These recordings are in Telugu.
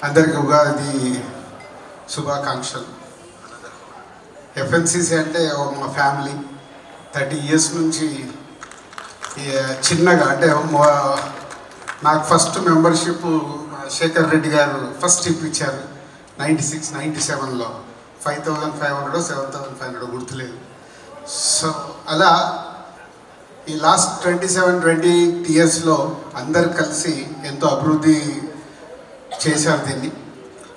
అందరికీ ఉగాది శుభాకాంక్షలు. ఎఫ్ఎన్సిసి అంటే మా ఫ్యామిలీ 30 years నుంచి చిన్నగా అంటే నాకు ఫస్ట్ మెంబర్షిప్ శేఖర్ రెడ్డి గారు ఫస్ట్ ఇప్పించారు 96-97లో 5,500 7,500 గుర్తులేదు. సో అలా ఈ లాస్ట్ 27-28 yearsలో అందరు కలిసి ఎంతో అభివృద్ధి చేశారు. దీన్ని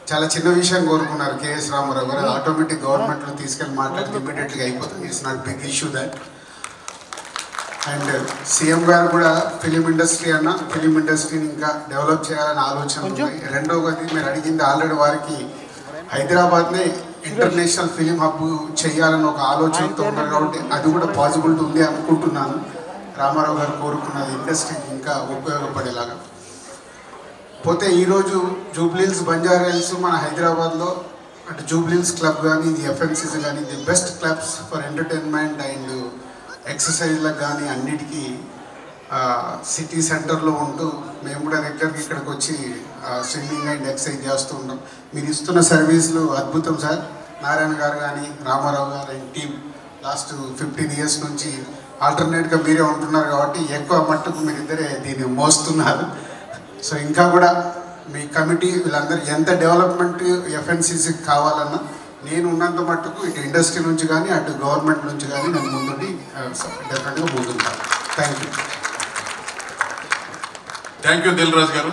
చాలా చిన్న విషయం కోరుకున్నారు కేఎస్ రామారావు గారు. ఆటోమేటిక్ గవర్నమెంట్లో తీసుకెళ్ళి మాట్లాడితే ఇమీడియట్గా అయిపోతుంది. It's not big issue that. And CM గారు కూడా ఫిలిం ఇండస్ట్రీని ఇంకా డెవలప్ చేయాలని ఆలోచన ఉంది. రెండవది మీరు అడిగింది ఆల్రెడీ వారికి హైదరాబాద్నే ఇంటర్నేషనల్ ఫిలిం హబ్ చేయాలని ఒక ఆలోచనతో ఉన్నారు కాబట్టి అది కూడా పాసిబిలిటీ ఉంది అనుకుంటున్నాను. రామారావు గారు కోరుకున్నది ఇండస్ట్రీకి ఇంకా ఉపయోగపడేలాగా. పోతే ఈరోజు జూబ్లీహిల్స్ బంజారాహిల్స్ మన హైదరాబాద్లో అంటే జూబ్లీహిల్స్ క్లబ్ కానీ ఇది ఎఫ్ఎన్సిసి కానీ the best clubs for entertainment and ఎక్సర్సైజ్లకు కానీ అన్నిటికీ సిటీ సెంటర్లో ఉంటూ మేము కూడా దగ్గరికి ఇక్కడికి వచ్చి స్విమ్మింగ్ అండ్ ఎక్సర్సైజ్ చేస్తూ ఉంటాం. మీరు ఇస్తున్న సర్వీసులు అద్భుతం సార్. నారాయణ గారు కానీ రామారావు గారు అండ్ టీం లాస్ట్ 15 years నుంచి ఆల్టర్నేట్గా మీరే ఉంటున్నారు కాబట్టి ఎక్కువ మట్టుకు మీరిద్దరే దీన్ని మోస్తున్నారు. సో ఇంకా కూడా మీ కమిటీ వీళ్ళందరూ ఎంత డెవలప్మెంట్ ఎఫ్ఎన్సిసికి కావాలన్నా నేను ఉన్నంత మట్టుకు ఇటు ఇండస్ట్రీ నుంచి కానీ అటు గవర్నమెంట్ నుంచి కానీ నేను ముందుండి డెఫినెట్గా ముందుంటాను. థ్యాంక్ యూ దిల్ రాజు గారు.